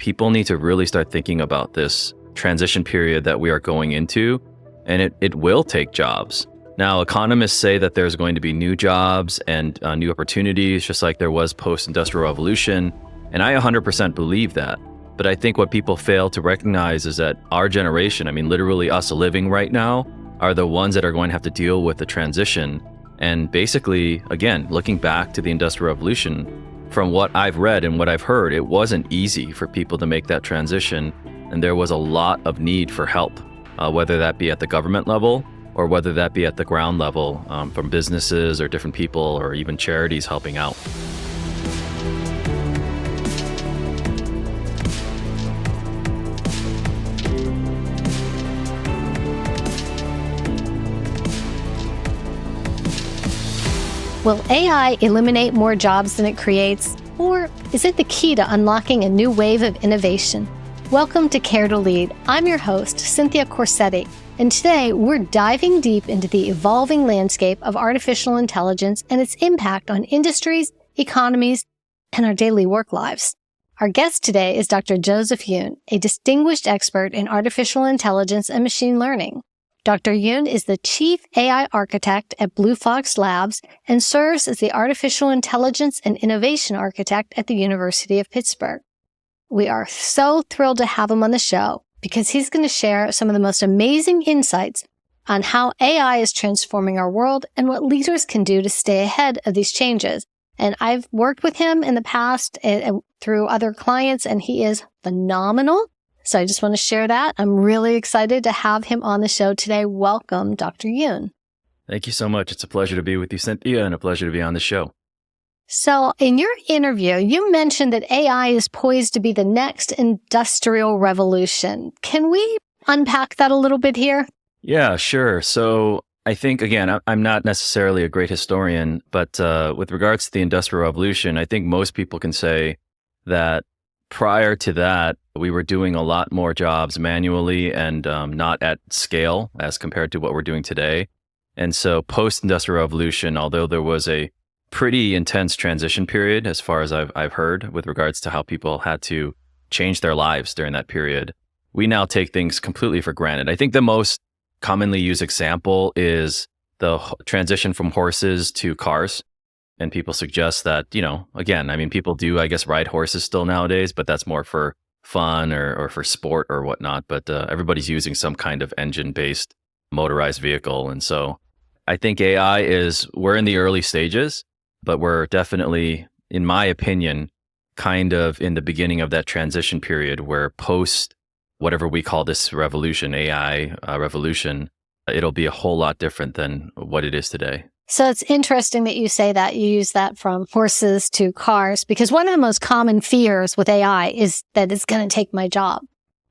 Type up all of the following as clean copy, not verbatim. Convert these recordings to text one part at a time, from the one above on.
people need to really start thinking about this transition period that we are going into, and it will take jobs. Now, economists say that there's going to be new jobs and new opportunities, just like there was post-industrial revolution, and I 100% believe that. But I think what people fail to recognize is that our generation, I mean, literally us living right now, are the ones that are going to have to deal with the transition. And basically, again, looking back to the Industrial Revolution, from what I've read and what I've heard, it wasn't easy for people to make that transition. And there was a lot of need for help, whether that be at the government level or whether that be at the ground level, from businesses or different people or even charities helping out. Will AI eliminate more jobs than it creates, or is it the key to unlocking a new wave of innovation? Welcome to Care to Lead. I'm your host, Cynthia Corsetti, and today we're diving deep into the evolving landscape of artificial intelligence and its impact on industries, economies, and our daily work lives. Our guest today is Dr. Joseph Yun, a distinguished expert in artificial intelligence and machine learning. Dr. Yun is the Chief AI Architect at BlueFoxLabs and serves as the Artificial Intelligence and Innovation Architect at the University of Pittsburgh. We are so thrilled to have him on the show because he's going to share some of the most amazing insights on how AI is transforming our world and what leaders can do to stay ahead of these changes. And I've worked with him in the past through other clients, and he is phenomenal. So I just want to share that. I'm really excited to have him on the show today. Welcome, Dr. Yun. Thank you so much. It's a pleasure to be with you, Cynthia, and a pleasure to be on the show. So in your interview, you mentioned that AI is poised to be the next industrial revolution. Can we unpack that a little bit here? Yeah, sure. So I think, again, I'm not necessarily a great historian, but with regards to the Industrial Revolution, I think most people can say that prior to that, we were doing a lot more jobs manually and not at scale as compared to what we're doing today. And so post-industrial revolution, although there was a pretty intense transition period, as far as I've heard, with regards to how people had to change their lives during that period, we now take things completely for granted. I think the most commonly used example is the transition from horses to cars. And people suggest that, again, I mean, people do, I guess, ride horses still nowadays, but that's more for fun or for sport or whatnot. But everybody's using some kind of engine-based motorized vehicle. And so I think we're in the early stages, but we're definitely, in my opinion, kind of in the beginning of that transition period where post whatever we call this revolution, AI revolution, it'll be a whole lot different than what it is today. So it's interesting that you say that. You use that from horses to cars, because one of the most common fears with AI is that it's going to take my job.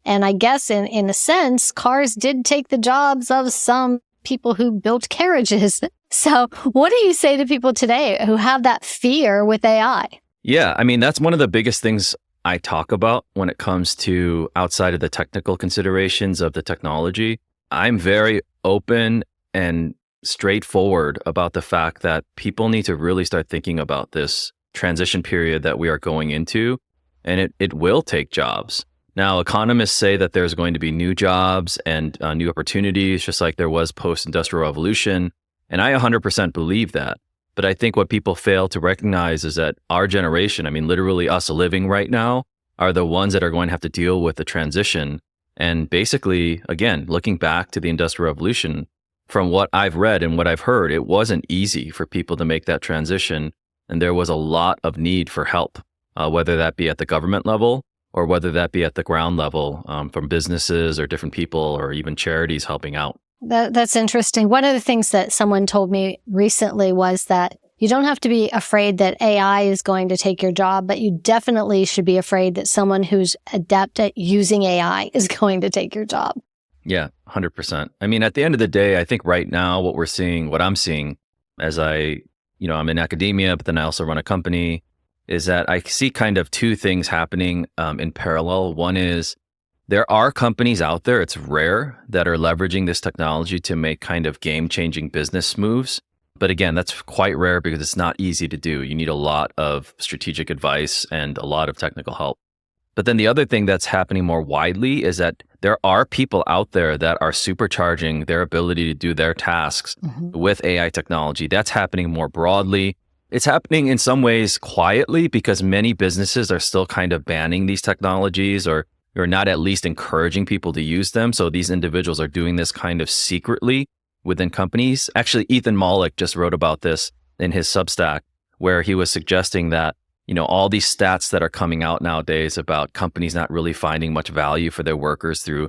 And I guess in a sense, cars did take the jobs of some people who built carriages. So what do you say to people today who have that fear with AI? Yeah, I mean, that's one of the biggest things I talk about when it comes to outside of the technical considerations of the technology. I'm very open and straightforward about the fact that people need to really start thinking about this transition period that we are going into, and it will take jobs. Now, economists say that there's going to be new jobs and new opportunities, just like there was post-industrial revolution, and I 100% believe that. But I think what people fail to recognize is that our generation, I mean, literally us living right now, are the ones that are going to have to deal with the transition. And basically, again, looking back to the Industrial Revolution, from what I've read and what I've heard, it wasn't easy for people to make that transition. And there was a lot of need for help, whether that be at the government level or whether that be at the ground level, from businesses or different people or even charities helping out. That's interesting. One of the things that someone told me recently was that you don't have to be afraid that AI is going to take your job, but you definitely should be afraid that someone who's adept at using AI is going to take your job. Yeah, 100%. I mean, at the end of the day, I think right now what I'm seeing as I'm in academia, but then I also run a company, is that I see kind of two things happening in parallel. One is there are companies out there, it's rare, that are leveraging this technology to make kind of game-changing business moves. But again, that's quite rare because it's not easy to do. You need a lot of strategic advice and a lot of technical help. But then the other thing that's happening more widely is that there are people out there that are supercharging their ability to do their tasks with AI technology. That's happening more broadly. It's happening in some ways quietly because many businesses are still kind of banning these technologies or not at least encouraging people to use them. So these individuals are doing this kind of secretly within companies. Actually, Ethan Mollick just wrote about this in his Substack, where he was suggesting that, all these stats that are coming out nowadays about companies not really finding much value for their workers through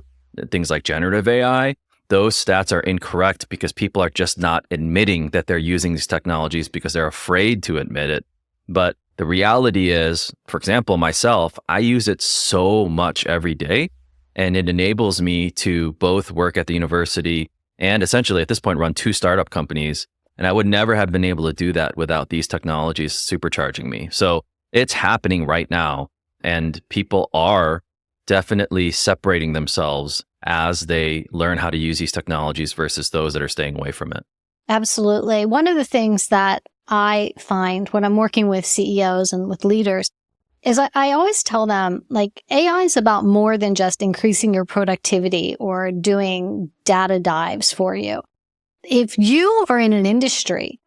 things like generative AI, those stats are incorrect because people are just not admitting that they're using these technologies because they're afraid to admit it. But the reality is, for example, myself, I use it so much every day, and it enables me to both work at the university and essentially at this point run 2 startup companies. And I would never have been able to do that without these technologies supercharging me. So it's happening right now, and people are definitely separating themselves as they learn how to use these technologies versus those that are staying away from it. Absolutely. One of the things that I find when I'm working with CEOs and with leaders is I always tell them, like, AI is about more than just increasing your productivity or doing data dives for you. If you are in an industry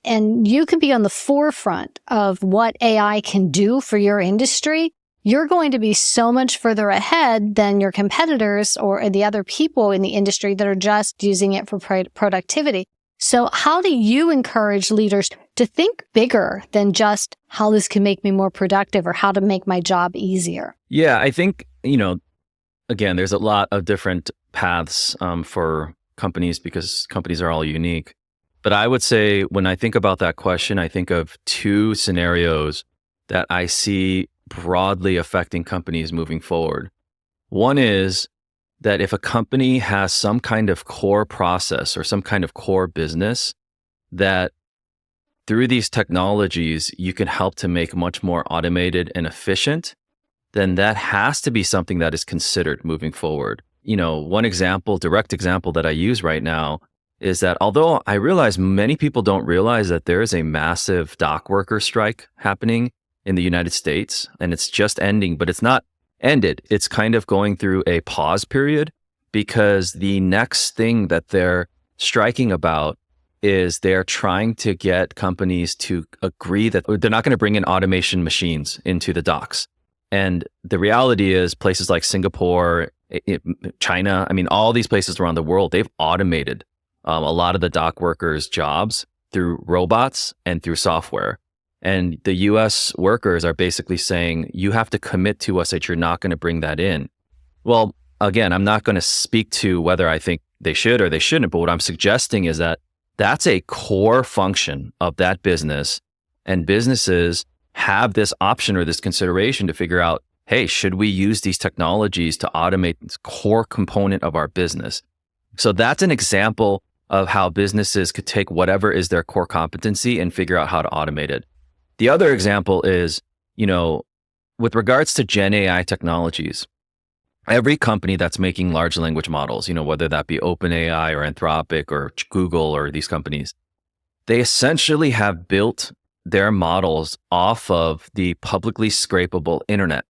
and you can be on the forefront of what AI can do for your industry, you're going to be so much further ahead than your competitors or the other people in the industry that are just using it for productivity. So how do you encourage leaders to think bigger than just how this can make me more productive or how to make my job easier? Yeah, I think, again, there's a lot of different paths for companies because companies are all unique. But I would say when I think about that question, I think of 2 scenarios that I see broadly affecting companies moving forward. One is that if a company has some kind of core process or some kind of core business that through these technologies you can help to make much more automated and efficient, then that has to be something that is considered moving forward. One example, direct example that I use right now is that although I realize many people don't realize that there is a massive dock worker strike happening in the United States, and it's just ending, but it's not ended. It's kind of going through a pause period because the next thing that they're striking about is they're trying to get companies to agree that they're not going to bring in automation machines into the docks. And the reality is places like Singapore, China, all these places around the world, they've automated a lot of the dock workers' jobs through robots and through software. And the US workers are basically saying, you have to commit to us that you're not going to bring that in. Well, again, I'm not going to speak to whether I think they should or they shouldn't, but what I'm suggesting is that that's a core function of that business. And businesses have this option or this consideration to figure out, hey, should we use these technologies to automate this core component of our business? So that's an example of how businesses could take whatever is their core competency and figure out how to automate it. The other example is, with regards to Gen AI technologies, every company that's making large language models, whether that be OpenAI or Anthropic or Google or these companies, they essentially have built their models off of the publicly scrapable internet.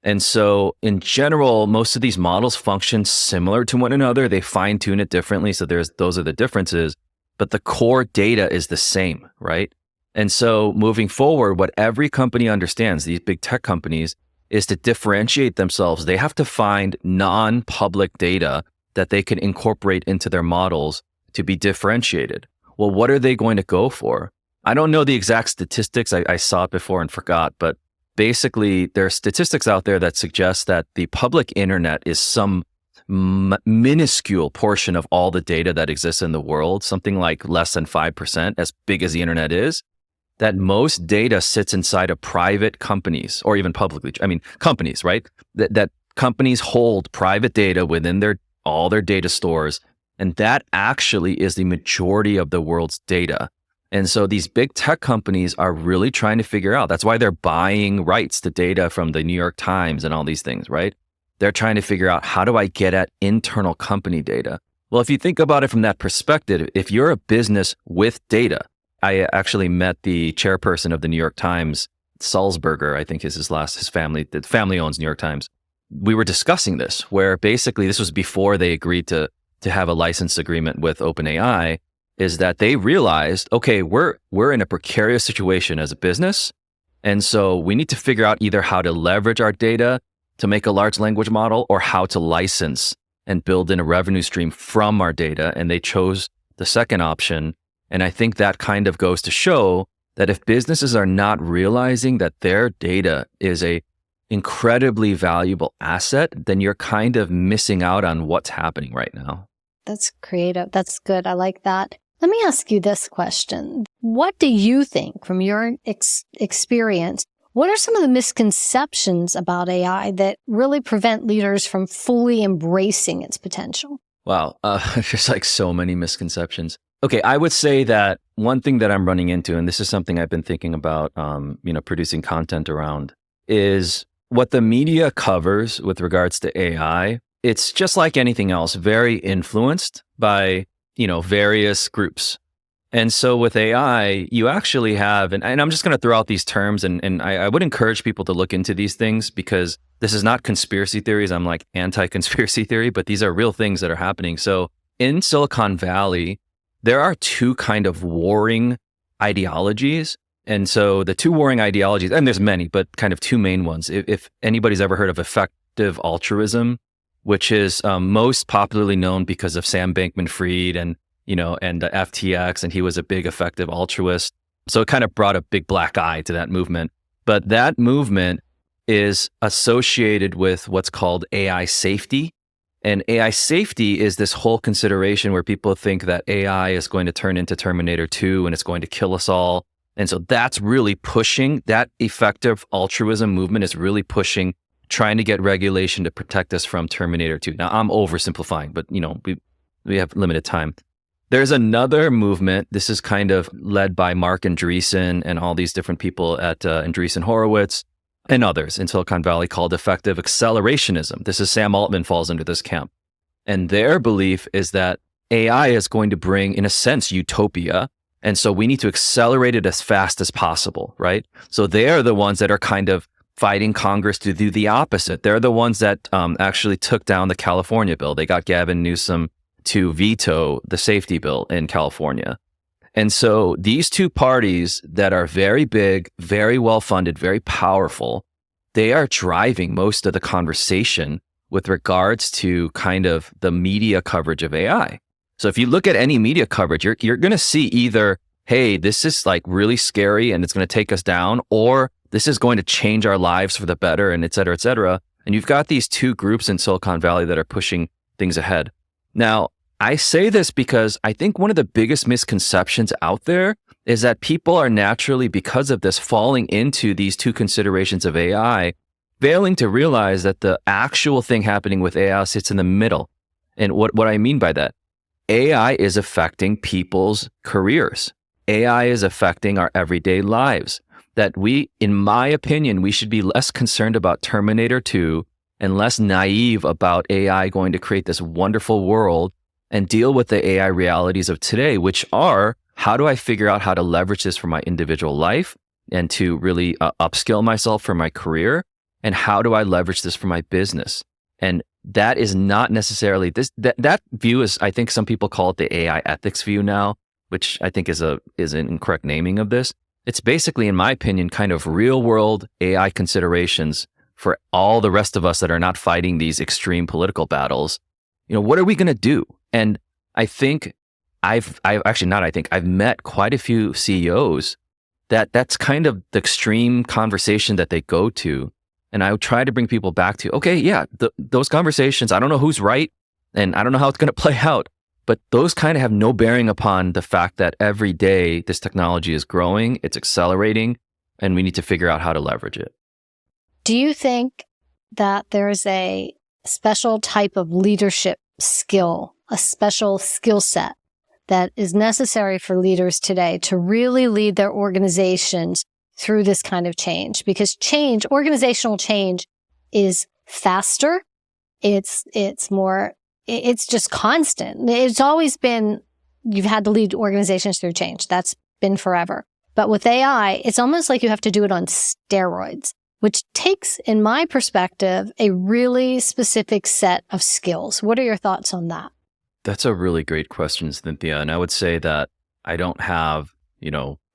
And so in general, most of these models function similar to one another. They fine tune it differently. So those are the differences, but the core data is the same, right? And so moving forward, what every company understands, these big tech companies, is to differentiate themselves. They have to find non-public data that they can incorporate into their models to be differentiated. Well, what are they going to go for? I don't know the exact statistics. I saw it before and forgot, but basically there are statistics out there that suggest that the public internet is some minuscule portion of all the data that exists in the world, something like less than 5%, as big as the internet is, that most data sits inside of private companies or even publicly, companies, right? That companies hold private data within all their data stores. And that actually is the majority of the world's data. And so these big tech companies are really trying to figure out, that's why they're buying rights to data from the New York Times and all these things, right? They're trying to figure out, how do I get at internal company data? Well, if you think about it from that perspective, if you're a business with data, I actually met the chairperson of the New York Times Sulzberger, I think is his family. The family owns New York Times. We were discussing this, where basically this was before they agreed to have a license agreement with OpenAI, is that they realized, okay, we're in a precarious situation as a business. And so we need to figure out either how to leverage our data to make a large language model or how to license and build in a revenue stream from our data. And they chose the second option. And I think that kind of goes to show that if businesses are not realizing that their data is a incredibly valuable asset, then you're kind of missing out on what's happening right now. That's creative. That's good. I like that. Let me ask you this question. What do you think, from your experience, what are some of the misconceptions about AI that really prevent leaders from fully embracing its potential? Wow. There's like so many misconceptions. Okay, I would say that one thing that I'm running into, and this is something I've been thinking about, producing content around, is what the media covers with regards to AI. It's just like anything else, very influenced by, various groups. And so with AI, you actually have, and I'm just going to throw out these terms, and I would encourage people to look into these things, because this is not conspiracy theories. I'm like anti-conspiracy theory, but these are real things that are happening. So in Silicon Valley, there are two kind of warring ideologies. And so the two warring ideologies, and there's many, but kind of two main ones. If anybody's ever heard of effective altruism, which is most popularly known because of Sam Bankman-Fried and FTX, and he was a big effective altruist. So it kind of brought a big black eye to that movement. But that movement is associated with what's called AI safety. And AI safety is this whole consideration where people think that AI is going to turn into Terminator 2 and it's going to kill us all. And so that's really pushing, that effective altruism movement is really pushing, trying to get regulation to protect us from Terminator 2. Now, I'm oversimplifying, but we have limited time. There's another movement. This is kind of led by Mark Andreessen and all these different people at Andreessen Horowitz and others in Silicon Valley, called effective accelerationism. This is Sam Altman falls into this camp. And their belief is that AI is going to bring, in a sense, utopia. And so we need to accelerate it as fast as possible, right? So they are the ones that are kind of fighting Congress to do the opposite. They're the ones that actually took down the California bill. They got Gavin Newsom to veto the safety bill in California. And so these two parties that are very big, very well-funded, very powerful, they are driving most of the conversation with regards to kind of the media coverage of AI. So if you look at any media coverage, you're going to see either, hey, this is like really scary and it's going to take us down, or this is going to change our lives for the better, and et cetera, et cetera. And you've got these two groups in Silicon Valley that are pushing things ahead. Now, I say this because I think one of the biggest misconceptions out there is that people are naturally, because of this, falling into these two considerations of AI, failing to realize that the actual thing happening with AI sits in the middle. And what I mean by that, AI is affecting people's careers. AI is affecting our everyday lives. That we, in my opinion, we should be less concerned about Terminator 2 and less naive about AI going to create this wonderful world, and deal with the AI realities of today, which are, how do I figure out how to leverage this for my individual life and to really upskill myself for my career? And how do I leverage this for my business? And that is not necessarily that view is, I think some people call it the AI ethics view now, which I think is an incorrect naming of this. It's basically, in my opinion, kind of real world AI considerations for all the rest of us that are not fighting these extreme political battles. What are we going to do? And I think I've met quite a few CEOs that's kind of the extreme conversation that they go to. And I would try to bring people back to, okay, yeah, those conversations, I don't know who's right and I don't know how it's going to play out, but those kind of have no bearing upon the fact that every day this technology is growing, it's accelerating, and we need to figure out how to leverage it. Do you think that there's a special type of leadership skill, a special skill set that is necessary for leaders today to really lead their organizations through this kind of change? Because organizational change is faster. It's just constant. It's always been, you've had to lead organizations through change. That's been forever. But with AI, it's almost like you have to do it on steroids, which takes, in my perspective, a really specific set of skills. What are your thoughts on that? That's a really great question, Cynthia. And I would say that I don't have,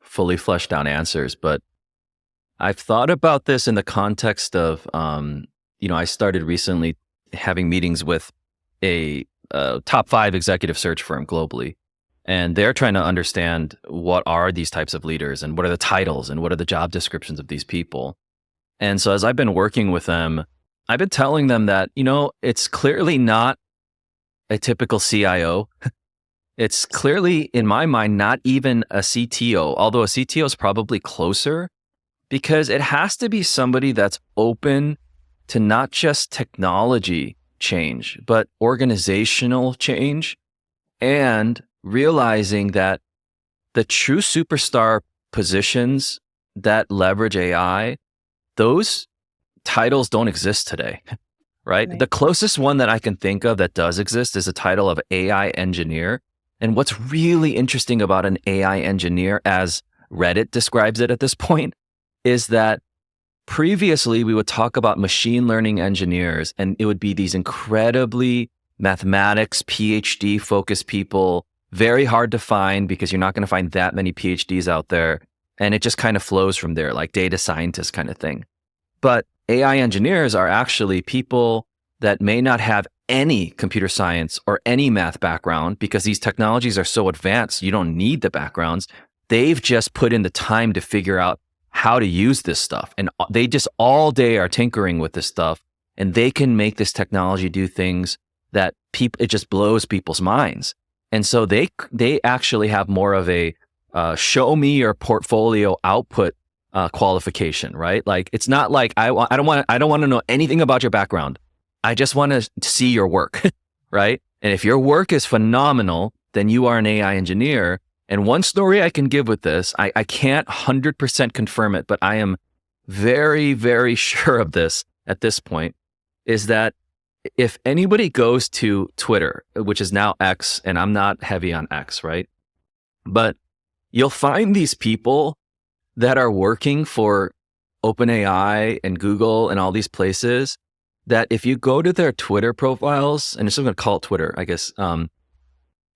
fully fleshed out answers, but I've thought about this in the context of, I started recently having meetings with a top 5 executive search firm globally. And they're trying to understand what are these types of leaders and what are the titles and what are the job descriptions of these people. And so as I've been working with them, I've been telling them that, it's clearly not a typical CIO. It's clearly, in my mind, not even a CTO, although a CTO is probably closer, because it has to be somebody that's open to not just technology change, but organizational change, and realizing that the true superstar positions that leverage AI, those titles don't exist today, right? The closest one that I can think of that does exist is a title of AI engineer. And what's really interesting about an AI engineer, as Reddit describes it at this point, is that previously we would talk about machine learning engineers, and it would be these incredibly mathematics, PhD focused people, very hard to find because you're not going to find that many PhDs out there. And it just kind of flows from there, like data scientist kind of thing. But AI engineers are actually people that may not have any computer science or any math background, because these technologies are so advanced, you don't need the backgrounds. They've just put in the time to figure out how to use this stuff. And they just all day are tinkering with this stuff, and they can make this technology do things that it just blows people's minds. And so they actually have more of a show me your portfolio output qualification, right? Like, it's not like I don't want to know anything about your background. I just want to see your work, right? And if your work is phenomenal, then you are an AI engineer. And one story I can give with this, I can't 100% confirm it, but I am very, very sure of this at this point, is that if anybody goes to Twitter, which is now X, and I'm not heavy on X, right? But you'll find these people that are working for OpenAI and Google and all these places, that if you go to their Twitter profiles, and I'm just going to call it Twitter, I guess,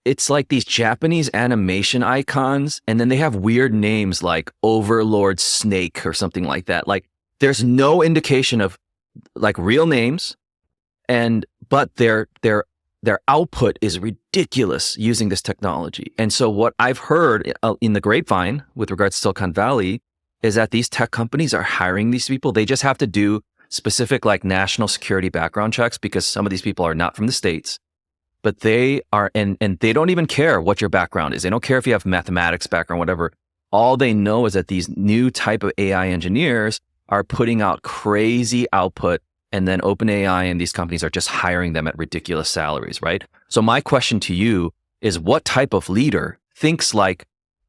it's like these Japanese animation icons, and then they have weird names like Overlord Snake or something like that. Like, there's no indication of like real names, but their output is ridiculous using this technology. And so what I've heard in the grapevine with regards to Silicon Valley is that these tech companies are hiring these people. They just have to do specific like national security background checks, because some of these people are not from the States, but they are, and they don't even care what your background is. They don't care if you have mathematics background, whatever. All they know is that these new type of AI engineers are putting out crazy output, and then OpenAI and these companies are just hiring them at ridiculous salaries, right? So my question to you is, what type of leader thinks like,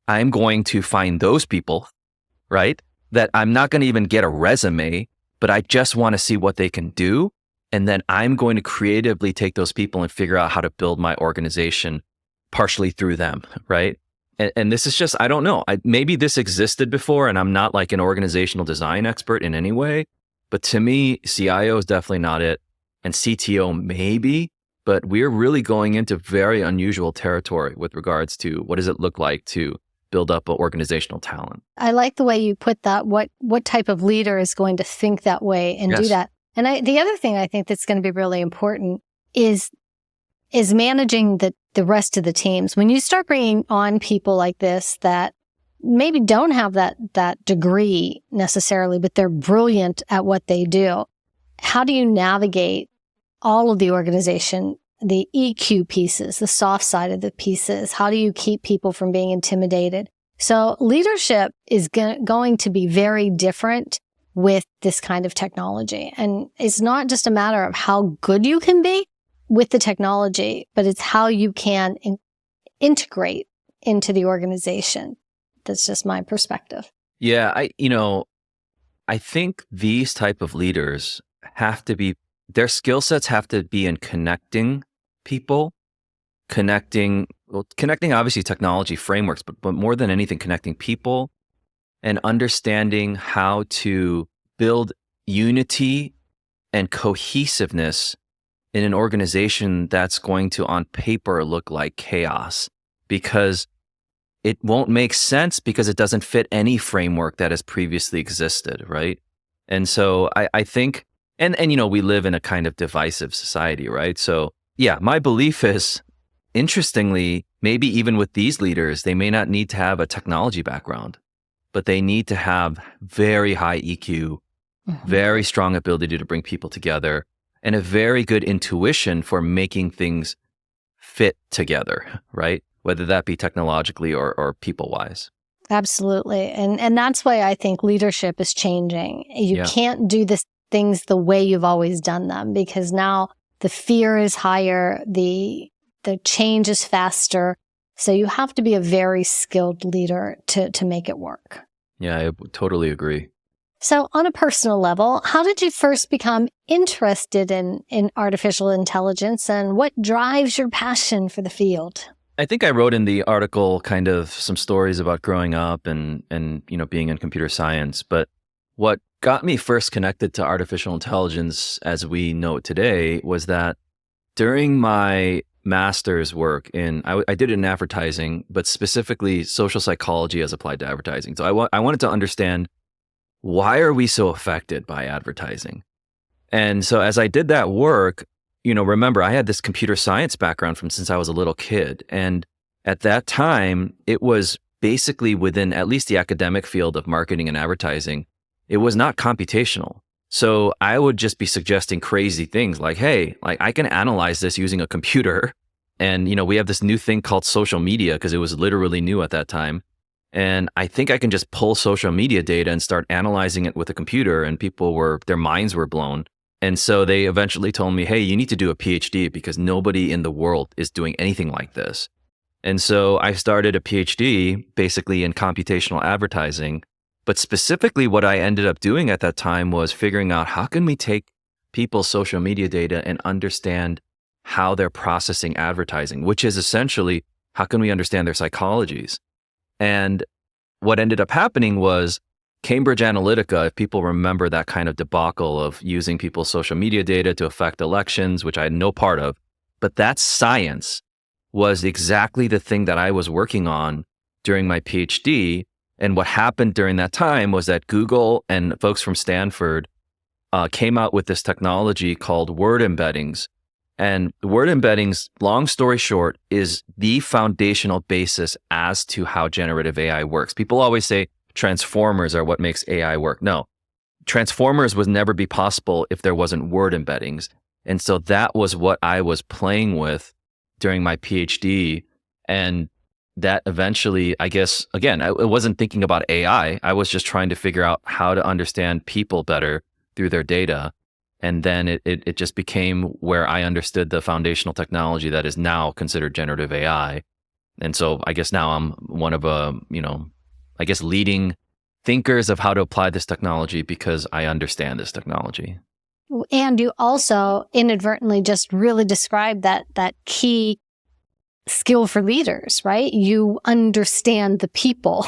I'm going to find those people, right? That I'm not going to even get a resume, but I just want to see what they can do. And then I'm going to creatively take those people and figure out how to build my organization partially through them, right? And this is just, I don't know. Maybe this existed before, and I'm not like an organizational design expert in any way. But to me, CIO is definitely not it. And CTO maybe, but we're really going into very unusual territory with regards to what does it look like to build up an organizational talent. I like the way you put that. What type of leader is going to think that way and do that? And the other thing I think that's going to be really important is managing the rest of the teams. When you start bringing on people like this that maybe don't have that degree necessarily, but they're brilliant at what they do, how do you navigate all of the organization, the EQ pieces, the soft side of the pieces? How do you keep people from being intimidated? So leadership is going to be very different with this kind of technology. And it's not just a matter of how good you can be with the technology, but it's how you can integrate into the organization. That's just my perspective. Yeah, I think these type of leaders have to be, their skill sets have to be in connecting people, connecting obviously technology frameworks, but more than anything, connecting people and understanding how to build unity and cohesiveness in an organization that's going to, on paper, look like chaos, because it won't make sense because it doesn't fit any framework that has previously existed, right? And so I think, and we live in a kind of divisive society, right? So yeah, my belief is, interestingly, maybe even with these leaders, they may not need to have a technology background, but they need to have very high EQ, very strong ability to bring people together, and a very good intuition for making things fit together, right? Whether that be technologically or people-wise. Absolutely. And that's why I think leadership is changing. You can't do things the way you've always done them, because now the fear is higher, the change is faster. So you have to be a very skilled leader to make it work. Yeah, I totally agree. So on a personal level, how did you first become interested in artificial intelligence, and what drives your passion for the field? I think I wrote in the article kind of some stories about growing up and being in computer science. But what got me first connected to artificial intelligence as we know it today was that during my master's work I did it in advertising, but specifically social psychology as applied to advertising. So I wanted to understand, why are we so affected by advertising? And so as I did that work, remember, I had this computer science background from since I was a little kid. And at that time, it was basically within at least the academic field of marketing and advertising, it was not computational. So I would just be suggesting crazy things like, hey, like I can analyze this using a computer. And, we have this new thing called social media, because it was literally new at that time. And I think I can just pull social media data and start analyzing it with a computer, and their minds were blown. And so they eventually told me, hey, you need to do a PhD because nobody in the world is doing anything like this. And so I started a PhD basically in computational advertising. But specifically what I ended up doing at that time was figuring out, how can we take people's social media data and understand how they're processing advertising, which is essentially, how can we understand their psychologies? And what ended up happening was Cambridge Analytica, if people remember that kind of debacle of using people's social media data to affect elections, which I had no part of, but that science was exactly the thing that I was working on during my PhD. And what happened during that time was that Google and folks from Stanford came out with this technology called word embeddings. And word embeddings, long story short, is the foundational basis as to how generative AI works. People always say transformers are what makes AI work. No, transformers would never be possible if there wasn't word embeddings. And so that was what I was playing with during my PhD. And that eventually, I guess, again, I wasn't thinking about AI. I was just trying to figure out how to understand people better through their data. And then it just became where I understood the foundational technology that is now considered generative AI. And so I guess now I'm one of leading thinkers of how to apply this technology because I understand this technology. And you also inadvertently just really described that key skill for leaders, right? You understand the people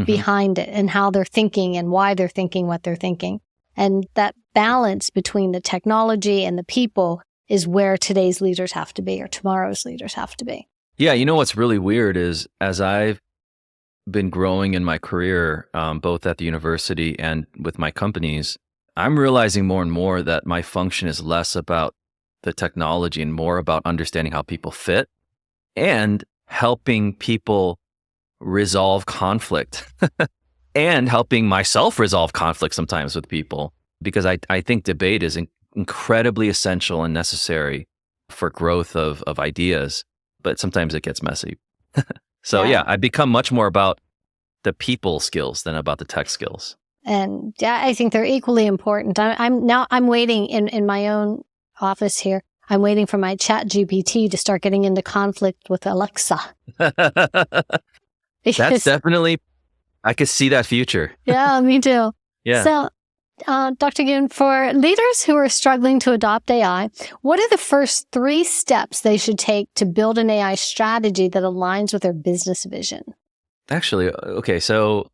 behind it and how they're thinking and why they're thinking what they're thinking. And that balance between the technology and the people is where today's leaders have to be, or tomorrow's leaders have to be. Yeah, what's really weird is, as I've been growing in my career, both at the university and with my companies, I'm realizing more and more that my function is less about the technology and more about understanding how people fit and helping people resolve conflict and helping myself resolve conflict sometimes with people, because I think debate is incredibly essential and necessary for growth of ideas, but sometimes it gets messy. So yeah, I become much more about the people skills than about the tech skills. And yeah, I think they're equally important. I'm waiting in my own office here. I'm waiting for my chat GPT to start getting into conflict with Alexa. That's definitely, I could see that future. Yeah, me too. Yeah. So, Dr. Yun, for leaders who are struggling to adopt AI, what are the first 3 steps they should take to build an AI strategy that aligns with their business vision? Actually, okay, so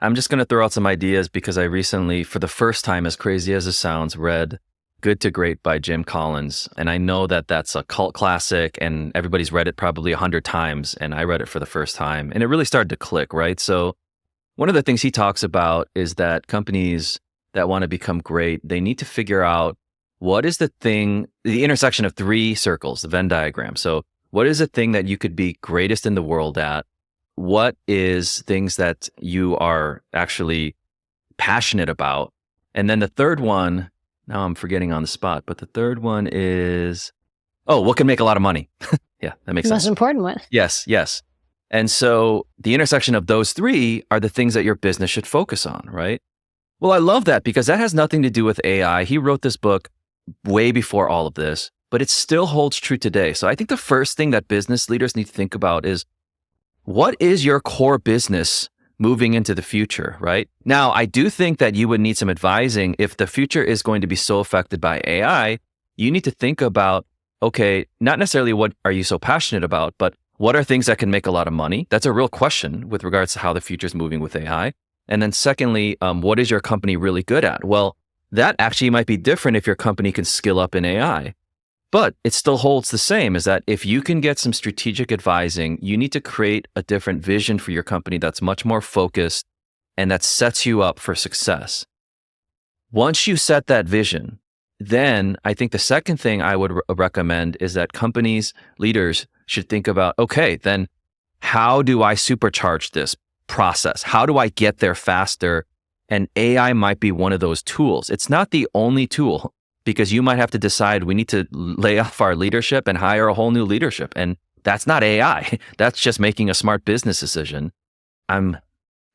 I'm just going to throw out some ideas because I recently, for the first time, as crazy as it sounds, read Good to Great by Jim Collins. And I know that that's a cult classic and everybody's read it probably 100 times. And I read it for the first time and it really started to click, right? So one of the things he talks about is that companies that want to become great, they need to figure out what is the thing, the intersection of three circles, the Venn diagram. So what is the thing that you could be greatest in the world at? What is things that you are actually passionate about? And then the third one, now I'm forgetting on the spot, but the third one is, what can make a lot of money? Yeah, that makes The sense. most important one. Yes. And so the intersection of those three are the things that your business should focus on, right? Well, I love that because that has nothing to do with AI. He wrote this book way before all of this, but it still holds true today. So I think the first thing that business leaders need to think about is, what is your core business moving into the future, right? Now, I do think that you would need some advising. If the future is going to be so affected by AI, you need to think about, okay, not necessarily what are you so passionate about, but what are things that can make a lot of money? That's a real question with regards to how the future is moving with AI. And then secondly, what is your company really good at? Well, that actually might be different if your company can skill up in AI. But it still holds the same, is that if you can get some strategic advising, you need to create a different vision for your company that's much more focused and that sets you up for success. Once you set that vision, then I think the second thing I would recommend is that companies, leaders should think about, okay, then how do I supercharge this process? How do I get there faster? And AI might be one of those tools. It's not the only tool, because you might have to decide we need to lay off our leadership and hire a whole new leadership. And that's not AI. That's just making a smart business decision. I'm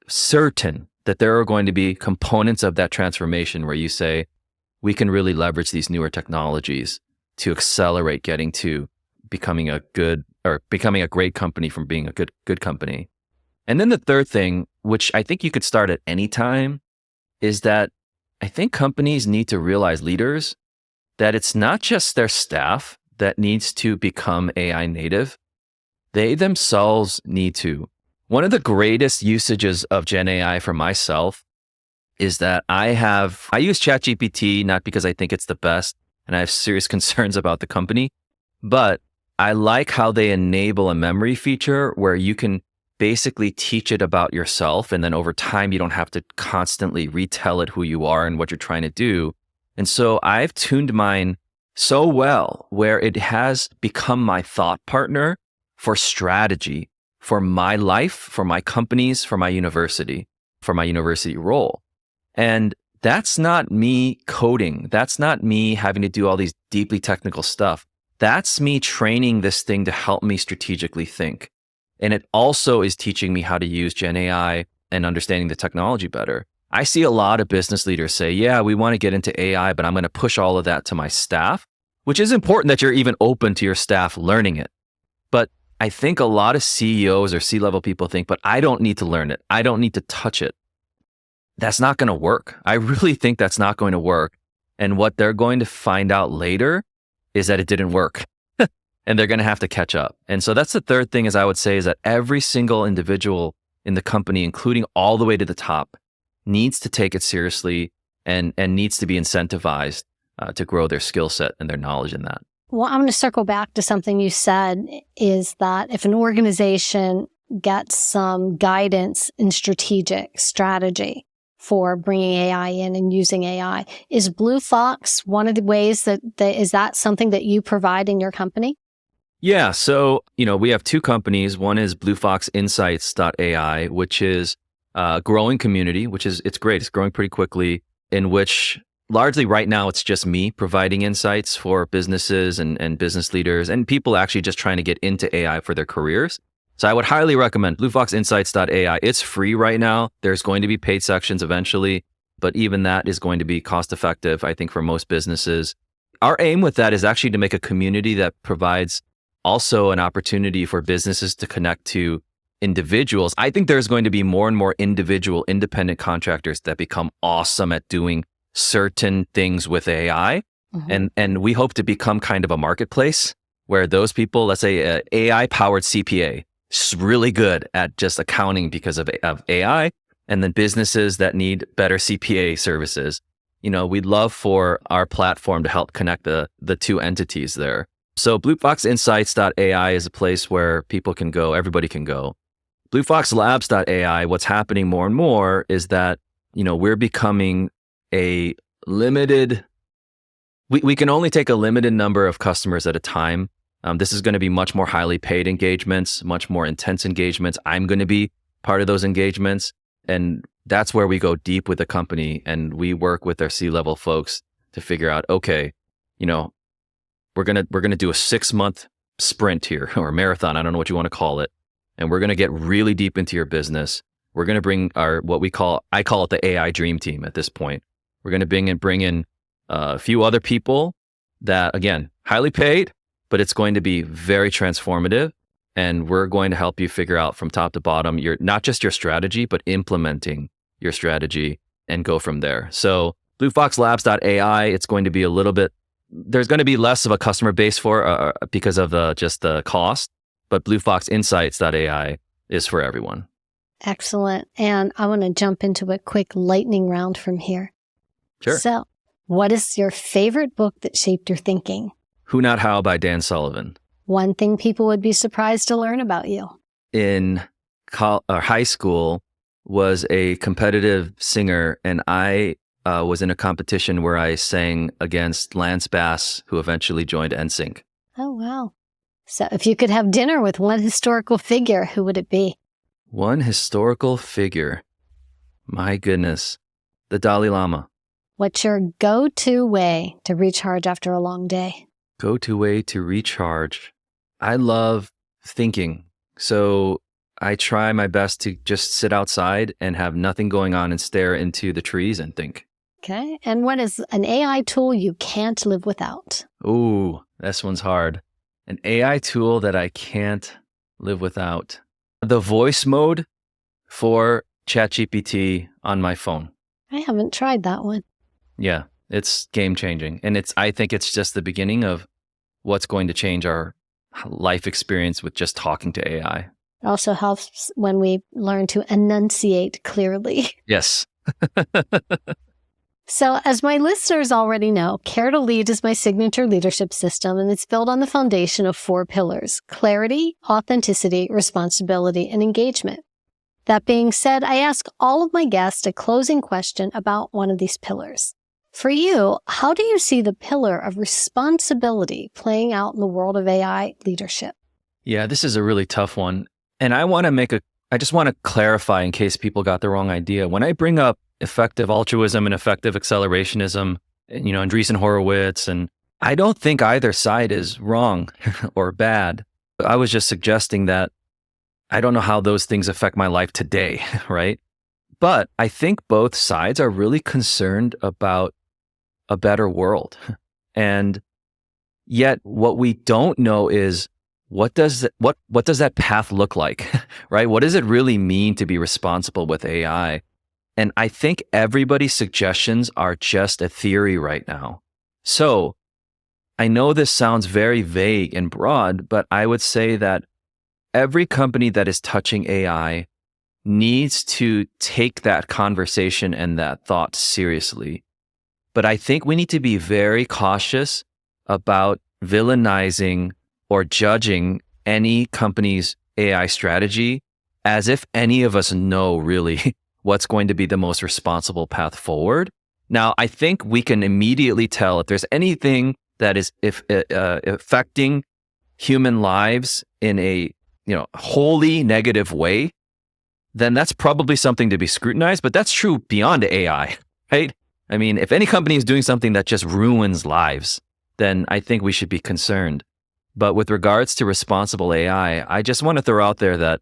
certain that there are going to be components of that transformation where you say, we can really leverage these newer technologies to accelerate getting to becoming a great company from being a good company. And then the third thing, which I think you could start at any time, is that I think companies need to realize, leaders, that it's not just their staff that needs to become AI native. They themselves need to. One of the greatest usages of Gen AI for myself is that I use ChatGPT not because I think it's the best and I have serious concerns about the company, but I like how they enable a memory feature where you can basically teach it about yourself. And then over time, you don't have to constantly retell it who you are and what you're trying to do. And so I've tuned mine so well where it has become my thought partner for strategy, for my life, for my companies, for my university role. And that's not me coding. That's not me having to do all these deeply technical stuff. That's me training this thing to help me strategically think. And it also is teaching me how to use Gen AI and understanding the technology better. I see a lot of business leaders say, yeah, we want to get into AI, but I'm going to push all of that to my staff, which is important that you're even open to your staff learning it. But I think a lot of CEOs or C-level people think, but I don't need to learn it. I don't need to touch it. That's not going to work. I really think that's not going to work. And what they're going to find out later is that it didn't work. And they're going to have to catch up. And so that's the third thing, is I would say, is that every single individual in the company, including all the way to the top, needs to take it seriously and needs to be incentivized to grow their skill set and their knowledge in that. Well, I'm going to circle back to something you said, is that if an organization gets some guidance in strategy for bringing AI in and using AI, is BlueFox one of the ways is that something that you provide in your company? Yeah. So, we have two companies. One is BlueFoxInsights.ai, which is a growing community, it's great. It's growing pretty quickly, in which largely right now it's just me providing insights for businesses and business leaders and people actually just trying to get into AI for their careers. So I would highly recommend BlueFoxInsights.ai. It's free right now. There's going to be paid sections eventually, but even that is going to be cost effective, I think, for most businesses. Our aim with that is actually to make a community that provides also an opportunity for businesses to connect to individuals. I think there's going to be more and more individual independent contractors that become awesome at doing certain things with AI. Mm-hmm. And we hope to become kind of a marketplace where those people, let's say AI powered CPA, is really good at just accounting because of AI, and then businesses that need better CPA services. We'd love for our platform to help connect the two entities there. So BlueFoxInsights.ai is a place where people can go, everybody can go. BlueFoxLabs.ai, what's happening more and more is that, we're becoming a limited, we can only take a limited number of customers at a time. This is going to be much more highly paid engagements, much more intense engagements. I'm going to be part of those engagements. And that's where we go deep with the company, and we work with our C-level folks to figure out, okay, we're gonna do a 6-month sprint here, or a marathon, I don't know what you want to call it, and we're gonna get really deep into your business. We're gonna bring I call it the AI dream team at this point. We're gonna bring in a few other people that, again, highly paid, but it's going to be very transformative. And we're going to help you figure out from top to bottom, not just your strategy, but implementing your strategy and go from there. So BlueFoxLabs.ai, it's going to be there's going to be less of a customer base because of just the cost, but BlueFoxInsights.ai is for everyone. Excellent. And I want to jump into a quick lightning round from here. Sure. So what is your favorite book that shaped your thinking? Who Not How by Dan Sullivan. One thing people would be surprised to learn about you. In high school, was a competitive singer, and I was in a competition where I sang against Lance Bass, who eventually joined NSYNC. Oh, wow. So if you could have dinner with one historical figure, who would it be? One historical figure. My goodness. The Dalai Lama. What's your go-to way to recharge after a long day? Go-to way to recharge. I love thinking. So I try my best to just sit outside and have nothing going on and stare into the trees and think. Okay. And what is an AI tool you can't live without? Ooh, this one's hard. An AI tool that I can't live without. The voice mode for ChatGPT on my phone. I haven't tried that one. Yeah, it's game changing. And I think it's just the beginning of what's going to change our life experience with just talking to AI. It also helps when we learn to enunciate clearly. Yes. So as my listeners already know, Care to Lead is my signature leadership system, and it's built on the foundation of 4 pillars: clarity, authenticity, responsibility, and engagement. That being said, I ask all of my guests a closing question about one of these pillars. For you, how do you see the pillar of responsibility playing out in the world of AI leadership? Yeah, this is a really tough one. And I just want to clarify in case people got the wrong idea. When I bring up effective altruism and effective accelerationism, and Andreessen Horowitz, and I don't think either side is wrong or bad. I was just suggesting that I don't know how those things affect my life today, right? But I think both sides are really concerned about a better world. And yet what we don't know is what does that path look like, right? What does it really mean to be responsible with AI? And I think everybody's suggestions are just a theory right now. So I know this sounds very vague and broad, but I would say that every company that is touching AI needs to take that conversation and that thought seriously. But I think we need to be very cautious about villainizing or judging any company's AI strategy as if any of us know really what's going to be the most responsible path forward. Now, I think we can immediately tell if there's anything that is affecting human lives in a wholly negative way, then that's probably something to be scrutinized. But that's true beyond AI, right? I mean, if any company is doing something that just ruins lives, then I think we should be concerned. But with regards to responsible AI, I just want to throw out there that,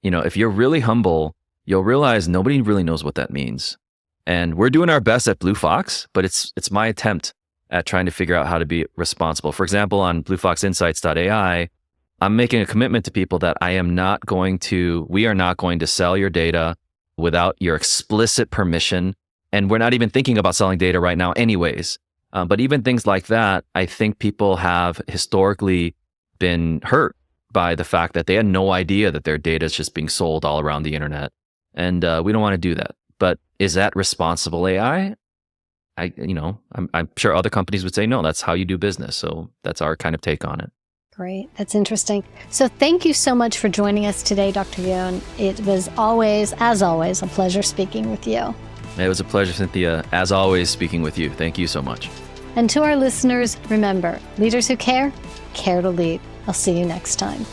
if you're really humble, you'll realize nobody really knows what that means. And we're doing our best at BlueFox, but it's my attempt at trying to figure out how to be responsible. For example, on BlueFoxInsights.ai, I'm making a commitment to people that we are not going to sell your data without your explicit permission. And we're not even thinking about selling data right now anyways. But even things like that, I think people have historically been hurt by the fact that they had no idea that their data is just being sold all around the internet. And we don't want to do that. But is that responsible AI? I'm sure other companies would say, no, that's how you do business. So that's our kind of take on it. Great. That's interesting. So thank you so much for joining us today, Dr. Yun. It was always, as always, a pleasure speaking with you. It was a pleasure, Cynthia. As always, speaking with you. Thank you so much. And to our listeners, remember, leaders who care to lead. I'll see you next time.